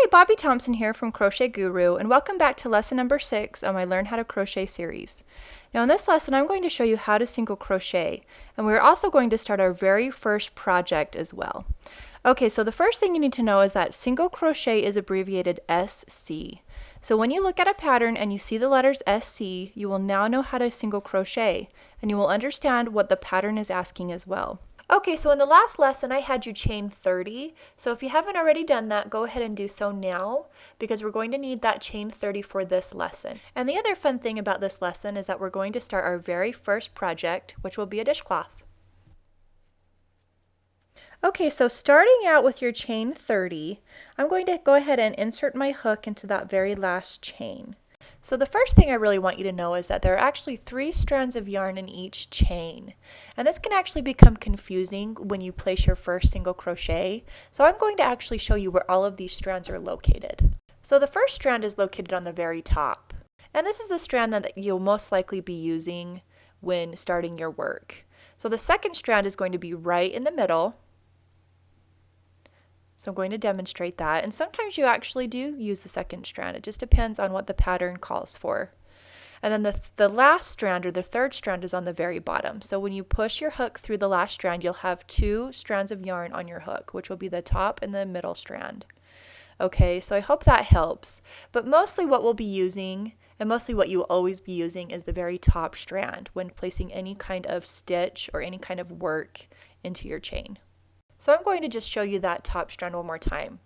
Bobbie Thompson here from Crochet Guru, and welcome back to lesson number 6 on my Learn How to Crochet series. Now in this lesson I'm going to show you how to single crochet, and we're also going to start our very first project as well. Okay, so the first thing you need to know is that single crochet is abbreviated SC. So when you look at a pattern and you see the letters SC, you will now know how to single crochet, and you will understand what the pattern is asking as well. Okay, so in the last lesson I had you chain 30, so if you haven't already done that, go ahead and do so now, because we're going to need that chain 30 for this lesson. And the other fun thing about this lesson is that we're going to start our very first project, which will be a dishcloth. Okay, so starting out with your chain 30, I'm going to go ahead and insert my hook into that very last chain. So the first thing I really want you to know is that there are actually 3 strands of yarn in each chain. And this can actually become confusing when you place your first single crochet. So I'm going to actually show you where all of these strands are located. So the first strand is located on the very top. And this is the strand that you'll most likely be using when starting your work. So the second strand is going to be right in the middle. So I'm going to demonstrate that, and sometimes you actually do use the second strand. It just depends on what the pattern calls for. And then the last strand, or the third strand, is on the very bottom. So when you push your hook through the last strand, you'll have 2 strands of yarn on your hook, which will be the top and the middle strand. Okay, so I hope that helps. But mostly what we'll be using, and mostly what you will always be using, is the very top strand when placing any kind of stitch or any kind of work into your chain. So I'm going to just show you that top strand one more time.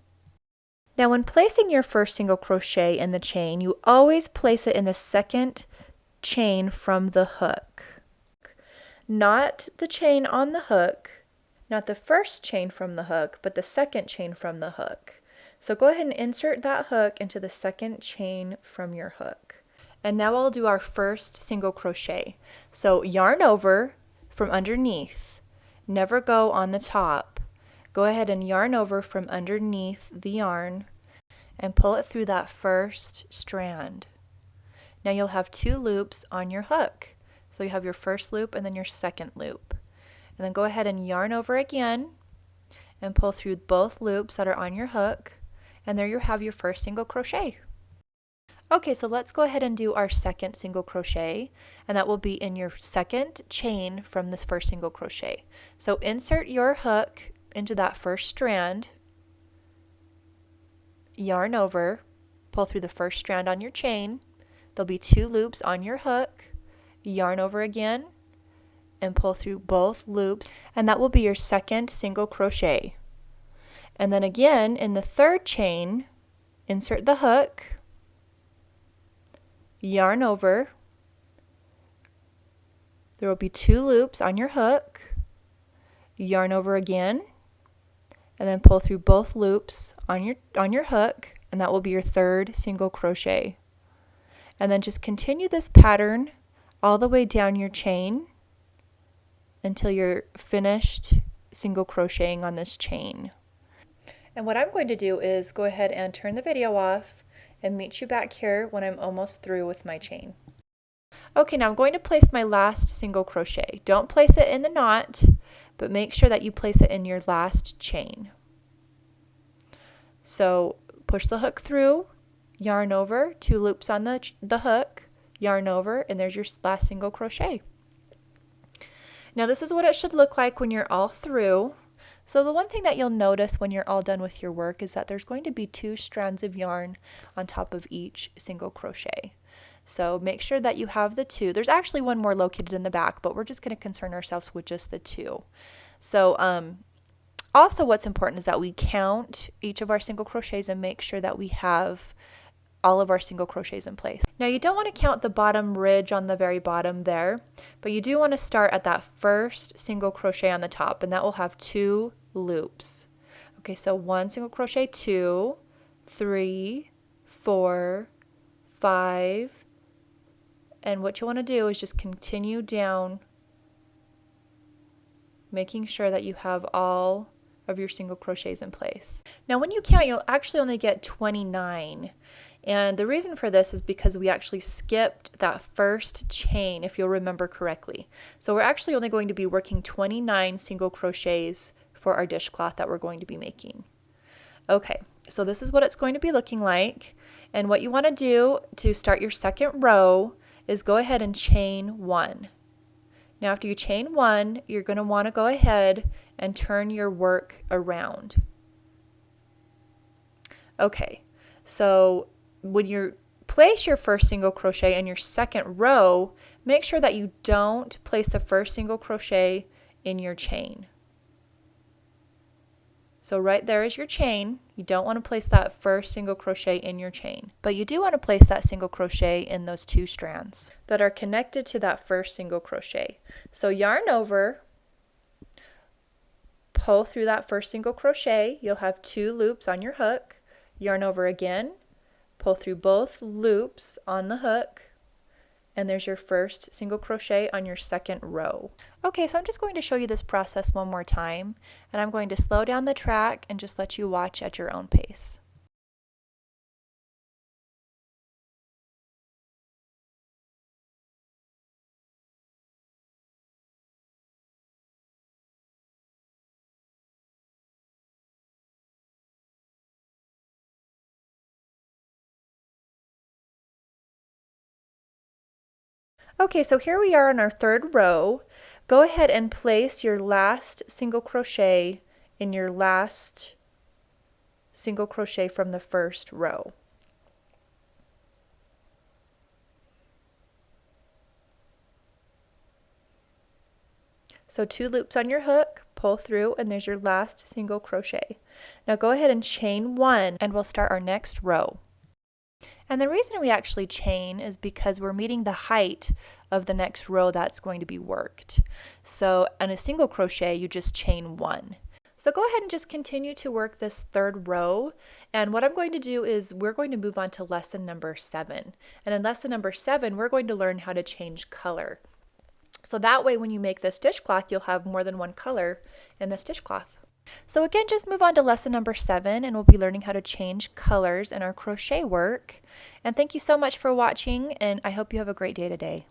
Now when placing your first single crochet in the chain, you always place it in the second chain from the hook. Not the chain on the hook, not the first chain from the hook, but the second chain from the hook. So go ahead and insert that hook into the second chain from your hook. And now I'll do our first single crochet. So yarn over from underneath. Never go on the top. Go ahead and yarn over from underneath the yarn and pull it through that first strand. Now you'll have 2 loops on your hook. So you have your first loop and then your second loop. And then go ahead and yarn over again and pull through both loops that are on your hook, and there you have your first single crochet. Okay, so let's go ahead and do our second single crochet, and that will be in your second chain from this first single crochet. So insert your hook into that first strand, yarn over, pull through the first strand on your chain. There'll be 2 loops on your hook, yarn over again, and pull through both loops, and that will be your second single crochet. And then again in the third chain, insert the hook, yarn over. There will be 2 loops on your hook, yarn over again, and then pull through both loops on your hook, and that will be your third single crochet. And then just continue this pattern all the way down your chain until you're finished single crocheting on this chain. And what I'm going to do is go ahead and turn the video off and meet you back here when I'm almost through with my chain. Okay, now I'm going to place my last single crochet. Don't place it in the knot, but make sure that you place it in your last chain. So push the hook through, yarn over, 2 loops on the hook, yarn over, and there's your last single crochet. Now this is what it should look like when you're all through. So the one thing that you'll notice when you're all done with your work is that there's going to be 2 strands of yarn on top of each single crochet. So make sure that you have the 2. There's actually one more located in the back, but we're just going to concern ourselves with just the 2. So also what's important is that we count each of our single crochets and make sure that we have all of our single crochets in place. Now you don't want to count the bottom ridge on the very bottom there, but you do want to start at that first single crochet on the top, and that will have 2 loops. Okay, so 1 single crochet, 2, 3, 4, 5, and what you want to do is just continue down, making sure that you have all of your single crochets in place. Now when you count, you'll actually only get 29. And the reason for this is because we actually skipped that first chain, if you'll remember correctly. So we're actually only going to be working 29 single crochets for our dishcloth that we're going to be making. Okay, So this is what it's going to be looking like. And what you want to do to start your second row is go ahead and chain 1. Now after you chain 1, you're going to want to go ahead and turn your work around. Okay, so when you place your first single crochet in your second row, make sure that you don't place the first single crochet in your chain. So right there is your chain. You don't want to place that first single crochet in your chain, but you do want to place that single crochet in those 2 strands that are connected to that first single crochet. So yarn over, pull through that first single crochet. You'll have 2 loops on your hook. Yarn over again, pull through both loops on the hook, and there's your first single crochet on your second row. Okay, so I'm just going to show you this process one more time, and I'm going to slow down the track and just let you watch at your own pace. Okay, so here we are on our third row. Go ahead and place your last single crochet in your last single crochet from the first row. So 2 loops on your hook, pull through, and there's your last single crochet. Now go ahead and chain 1, and we'll start our next row. And the reason we actually chain is because we're meeting the height of the next row that's going to be worked. So on a single crochet, you just chain 1. So go ahead and just continue to work this third row. And what I'm going to do is we're going to move on to lesson number 7. And in lesson number 7, we're going to learn how to change color. So that way when you make this dishcloth, you'll have more than one color in this dishcloth. So again, just move on to lesson number 7, and we'll be learning how to change colors in our crochet work. And thank you so much for watching, and I hope you have a great day today.